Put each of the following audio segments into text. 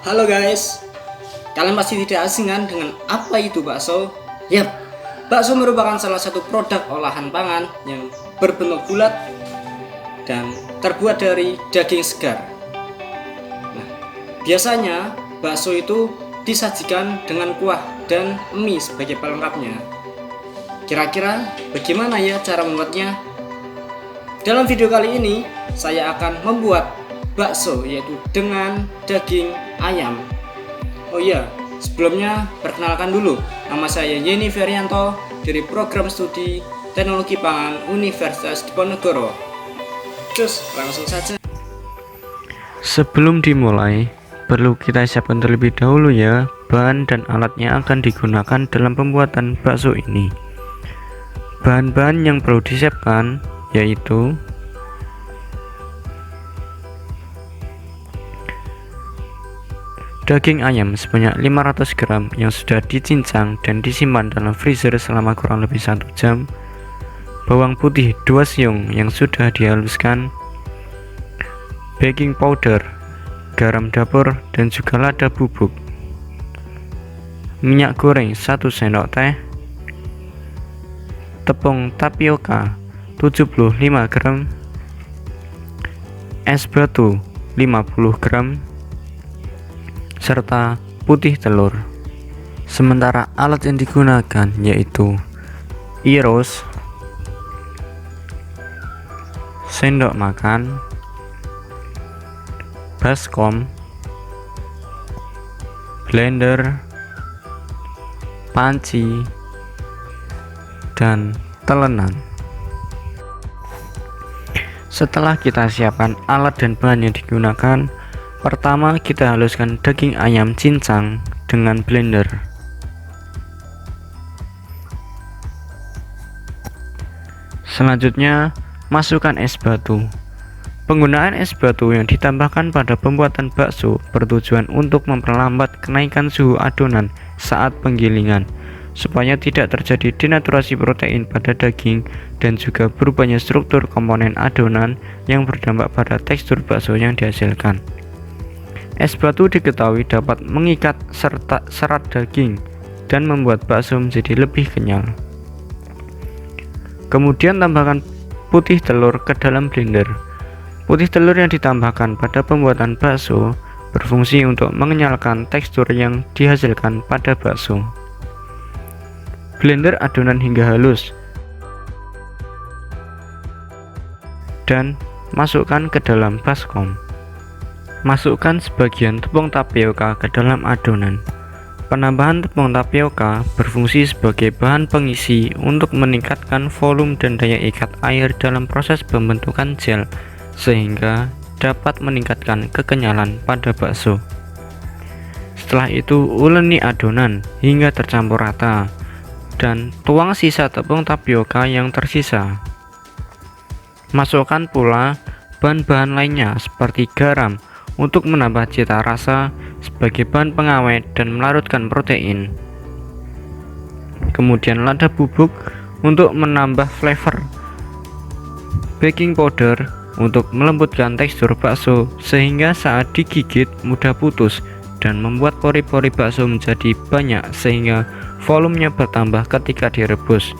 Halo guys, kalian pasti tidak asing kan dengan apa itu bakso? Yap, bakso merupakan salah satu produk olahan pangan yang berbentuk bulat dan terbuat dari daging segar. Nah, biasanya bakso itu disajikan dengan kuah dan mie sebagai pelengkapnya. Kira-kira bagaimana ya cara membuatnya? Dalam video kali ini, saya akan membuat bakso yaitu dengan daging ayam. Oh iya, sebelumnya perkenalkan dulu, nama saya Yeni Ferianto dari program studi Teknologi Pangan Universitas Diponegoro. Terus langsung saja. Sebelum dimulai, perlu kita siapkan terlebih dahulu ya bahan dan alat yang akan digunakan dalam pembuatan bakso ini. Bahan-bahan yang perlu disiapkan yaitu daging ayam sebanyak 500 gram yang sudah dicincang dan disimpan dalam freezer selama kurang lebih 1 jam, bawang putih 2 siung yang sudah dihaluskan, baking powder, garam dapur dan juga lada bubuk, minyak goreng 1 sendok teh, tepung tapioka 75 gram, es batu 50 gram, serta putih telur. Sementara alat yang digunakan yaitu iros, sendok makan, baskom, blender, panci, dan telenan. Setelah kita siapkan alat dan bahan yang digunakan, pertama kita haluskan daging ayam cincang dengan blender. Selanjutnya, masukkan es batu. Penggunaan es batu yang ditambahkan pada pembuatan bakso bertujuan untuk memperlambat kenaikan suhu adonan saat penggilingan, supaya tidak terjadi denaturasi protein pada daging dan juga berubahnya struktur komponen adonan yang berdampak pada tekstur bakso yang dihasilkan. Es batu diketahui dapat mengikat serat daging dan membuat bakso menjadi lebih kenyal. Kemudian tambahkan putih telur ke dalam blender. Putih telur yang ditambahkan pada pembuatan bakso berfungsi untuk mengenyalkan tekstur yang dihasilkan pada bakso. Blender adonan hingga halus dan masukkan ke dalam baskom. Masukkan sebagian tepung tapioka ke dalam adonan. Penambahan tepung tapioka berfungsi sebagai bahan pengisi untuk meningkatkan volume dan daya ikat air dalam proses pembentukan gel, sehingga dapat meningkatkan kekenyalan pada bakso. Setelah itu, uleni adonan hingga tercampur rata dan tuang sisa tepung tapioka yang tersisa. Masukkan pula bahan-bahan lainnya seperti garam untuk menambah cita rasa sebagai bahan pengawet dan melarutkan protein. Kemudian lada bubuk untuk menambah flavor, baking powder untuk melembutkan tekstur bakso sehingga saat digigit mudah putus dan membuat pori-pori bakso menjadi banyak sehingga volumenya bertambah ketika direbus,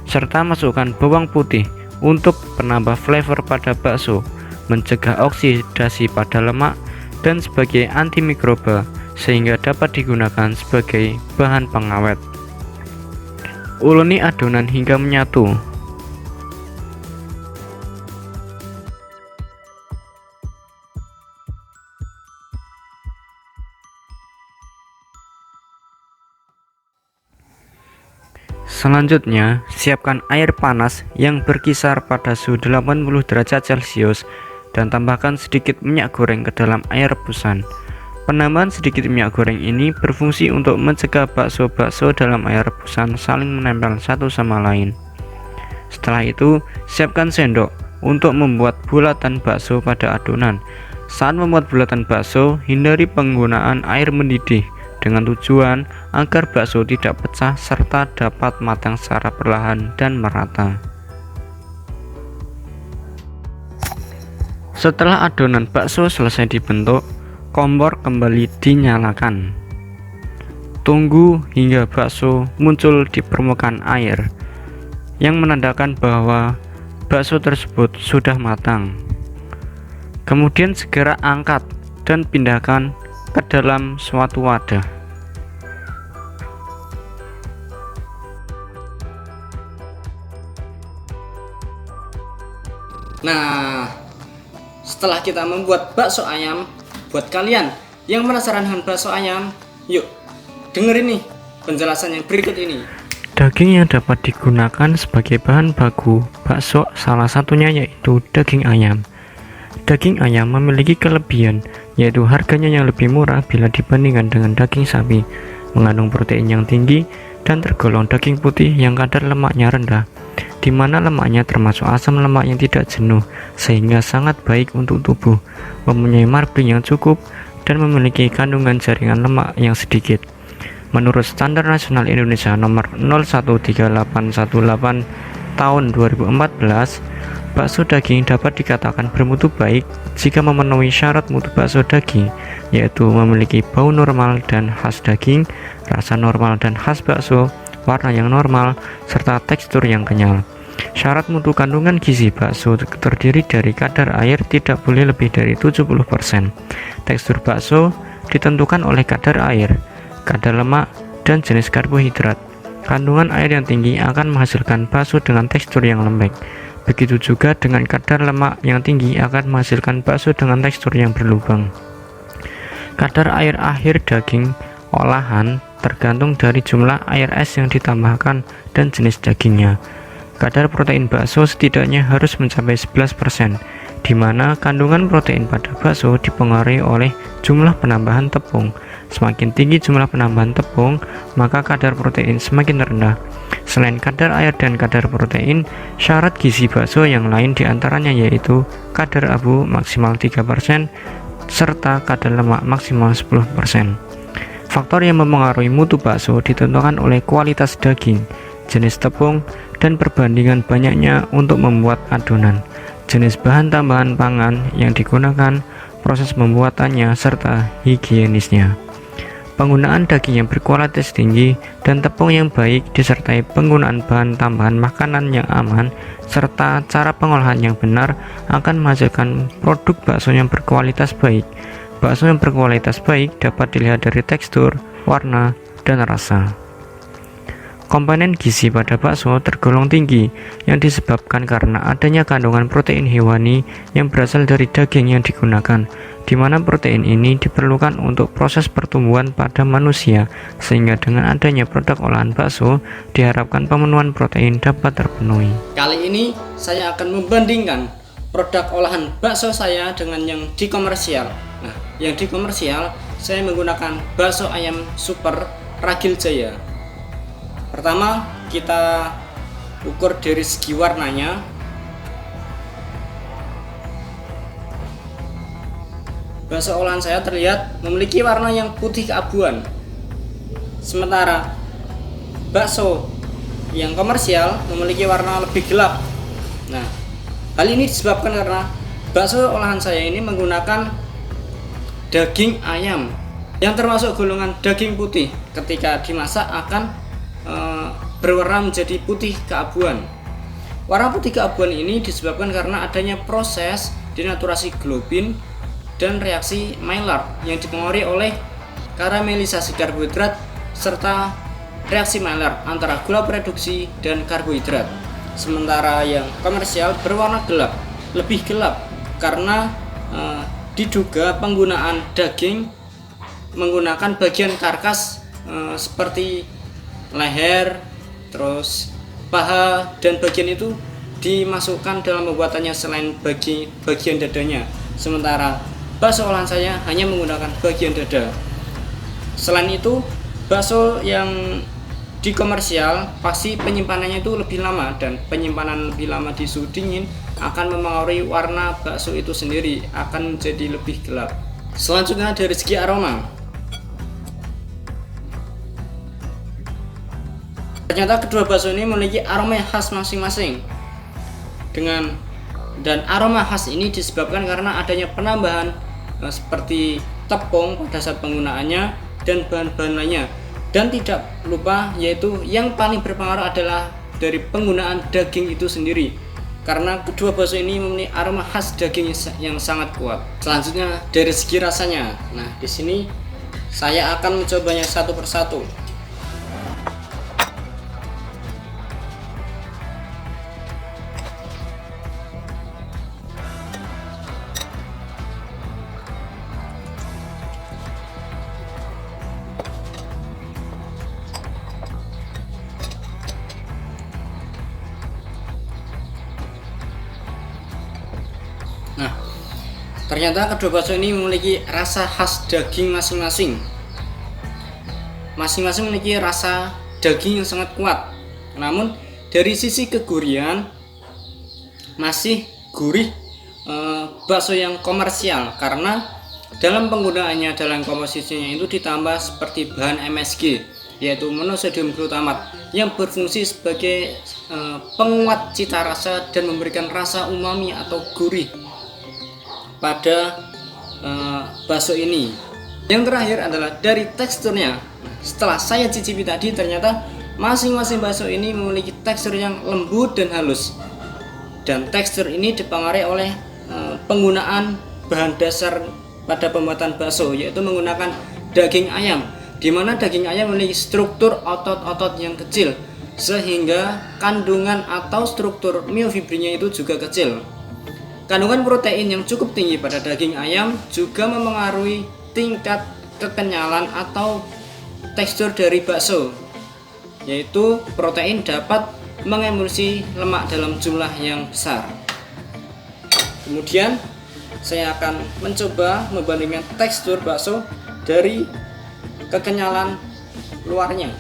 serta masukkan bawang putih untuk penambah flavor pada bakso, mencegah oksidasi pada lemak, dan sebagai antimikroba sehingga dapat digunakan sebagai bahan pengawet. Uleni adonan hingga menyatu. Selanjutnya, siapkan air panas yang berkisar pada suhu 80 derajat Celcius dan tambahkan sedikit minyak goreng ke dalam air rebusan. Penambahan sedikit minyak goreng ini berfungsi untuk mencegah bakso-bakso dalam air rebusan saling menempel satu sama lain. Setelah itu, siapkan sendok untuk membuat bulatan bakso pada adonan. Saat membuat bulatan bakso, hindari penggunaan air mendidih dengan tujuan agar bakso tidak pecah serta dapat matang secara perlahan dan merata. Setelah adonan bakso selesai dibentuk, kompor kembali dinyalakan. Tunggu hingga bakso muncul di permukaan air, yang menandakan bahwa bakso tersebut sudah matang. Kemudian segera angkat dan pindahkan ke dalam suatu wadah. Nah, setelah kita membuat bakso ayam, buat kalian yang penasaran dengan bakso ayam, yuk dengerin nih penjelasan yang berikut ini. Daging yang dapat digunakan sebagai bahan baku bakso salah satunya yaitu daging ayam. Daging ayam memiliki kelebihan, yaitu harganya yang lebih murah bila dibandingkan dengan daging sapi, mengandung protein yang tinggi, dan tergolong daging putih yang kadar lemaknya rendah, di mana lemaknya termasuk asam lemak yang tidak jenuh, sehingga sangat baik untuk tubuh, mempunyai marbling yang cukup, dan memiliki kandungan jaringan lemak yang sedikit. Menurut Standar Nasional Indonesia nomor 013818 tahun 2014, bakso daging dapat dikatakan bermutu baik jika memenuhi syarat mutu bakso daging, yaitu memiliki bau normal dan khas daging, rasa normal dan khas bakso, warna yang normal, serta tekstur yang kenyal. Syarat mutu kandungan gizi bakso terdiri dari kadar air tidak boleh lebih dari 70%. Tekstur bakso ditentukan oleh kadar air, kadar lemak, dan jenis karbohidrat. Kandungan air yang tinggi akan menghasilkan bakso dengan tekstur yang lembek. Begitu juga dengan kadar lemak yang tinggi akan menghasilkan bakso dengan tekstur yang berlubang. Kadar air akhir daging olahan tergantung dari jumlah air es yang ditambahkan dan jenis dagingnya. Kadar protein bakso setidaknya harus mencapai 11%, di mana kandungan protein pada bakso dipengaruhi oleh jumlah penambahan tepung. Semakin tinggi jumlah penambahan tepung, maka kadar protein semakin rendah. Selain kadar air dan kadar protein, syarat gizi bakso yang lain diantaranya yaitu kadar abu maksimal 3%, serta kadar lemak maksimal 10%. Faktor yang mempengaruhi mutu bakso ditentukan oleh kualitas daging, jenis tepung, dan perbandingan banyaknya untuk membuat adonan, jenis bahan tambahan pangan yang digunakan, proses pembuatannya, serta higienisnya. Penggunaan daging yang berkualitas tinggi dan tepung yang baik disertai penggunaan bahan tambahan makanan yang aman serta cara pengolahan yang benar akan menghasilkan produk bakso yang berkualitas baik. Bakso yang berkualitas baik dapat dilihat dari tekstur, warna, dan rasa. Komponen gizi pada bakso tergolong tinggi yang disebabkan karena adanya kandungan protein hewani yang berasal dari daging yang digunakan, di mana protein ini diperlukan untuk proses pertumbuhan pada manusia, sehingga dengan adanya produk olahan bakso diharapkan pemenuhan protein dapat terpenuhi. Kali ini saya akan membandingkan produk olahan bakso saya dengan yang di komersial. Nah, yang di komersial saya menggunakan bakso ayam super Ragil Jaya. Pertama, kita ukur dari segi warnanya. Bakso olahan saya terlihat memiliki warna yang putih keabuan. Sementara bakso yang komersial memiliki warna lebih gelap. Nah, hal ini disebabkan karena bakso olahan saya ini menggunakan daging ayam yang termasuk golongan daging putih. Ketika dimasak akan berwarna menjadi putih keabuan. Warna putih keabuan ini disebabkan karena adanya proses denaturasi globin dan reaksi Maillard yang dipengaruhi oleh karamelisasi karbohidrat serta reaksi Maillard antara gula reduksi dan karbohidrat. Sementara yang komersial berwarna gelap, lebih gelap karena diduga penggunaan daging menggunakan bagian karkas seperti leher, terus paha, dan bagian itu dimasukkan dalam pembuatannya selain bagian dadanya. Sementara bakso olahan saya hanya menggunakan bagian dada. Selain itu, bakso yang di komersial pasti penyimpanannya itu lebih lama, dan penyimpanan lebih lama di suhu dingin akan mempengaruhi warna bakso itu sendiri, akan menjadi lebih gelap. Selanjutnya dari segi aroma. Ternyata kedua bakso ini memiliki aroma yang khas masing-masing. Dan aroma khas ini disebabkan karena adanya penambahan seperti tepung pada saat penggunaannya, dan bahan-bahan lainnya. Dan tidak lupa yaitu yang paling berpengaruh adalah dari penggunaan daging itu sendiri, karena kedua bakso ini memiliki aroma khas daging yang sangat kuat. Selanjutnya dari segi rasanya. Nah, di sini saya akan mencobanya satu persatu. Nah, ternyata kedua bakso ini memiliki rasa khas daging masing-masing. Masing-masing memiliki rasa daging yang sangat kuat. Namun dari sisi kegurihan masih gurih bakso yang komersial, karena dalam penggunaannya, dalam komposisinya itu ditambah seperti bahan MSG, yaitu monosodium glutamat, yang berfungsi sebagai penguat cita rasa dan memberikan rasa umami atau gurih pada bakso ini. Yang terakhir adalah dari teksturnya. Setelah saya cicipi tadi, ternyata masing-masing bakso ini memiliki tekstur yang lembut dan halus, dan tekstur ini dipengaruhi oleh penggunaan bahan dasar pada pembuatan bakso, yaitu menggunakan daging ayam, di mana daging ayam memiliki struktur otot-otot yang kecil, sehingga kandungan atau struktur miofibrinya itu juga kecil. Kandungan protein yang cukup tinggi pada daging ayam juga memengaruhi tingkat kekenyalan atau tekstur dari bakso, yaitu protein dapat mengemulsi lemak dalam jumlah yang besar. Kemudian saya akan mencoba membandingkan tekstur bakso dari kekenyalan luarnya.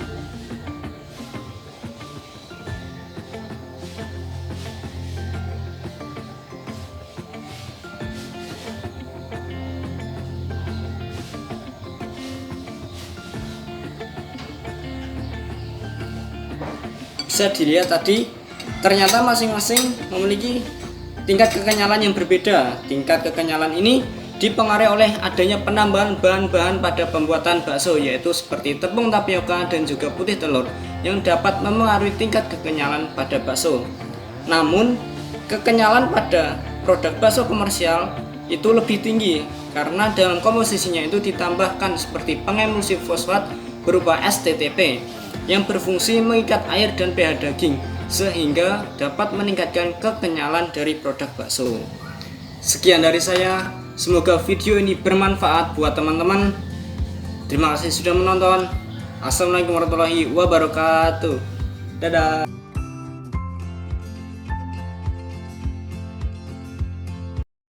Bisa dilihat tadi, ternyata masing-masing memiliki tingkat kekenyalan yang berbeda. Tingkat kekenyalan ini dipengaruhi oleh adanya penambahan bahan-bahan pada pembuatan bakso, yaitu seperti tepung tapioka dan juga putih telur, yang dapat memengaruhi tingkat kekenyalan pada bakso. Namun, kekenyalan pada produk bakso komersial itu lebih tinggi, karena dalam komposisinya itu ditambahkan seperti pengemulsi fosfat berupa STTP, yang berfungsi mengikat air dan pH daging, sehingga dapat meningkatkan kekenyalan dari produk bakso. Sekian dari saya, semoga video ini bermanfaat buat teman-teman. Terima kasih sudah menonton. Assalamualaikum warahmatullahi wabarakatuh. Dadah.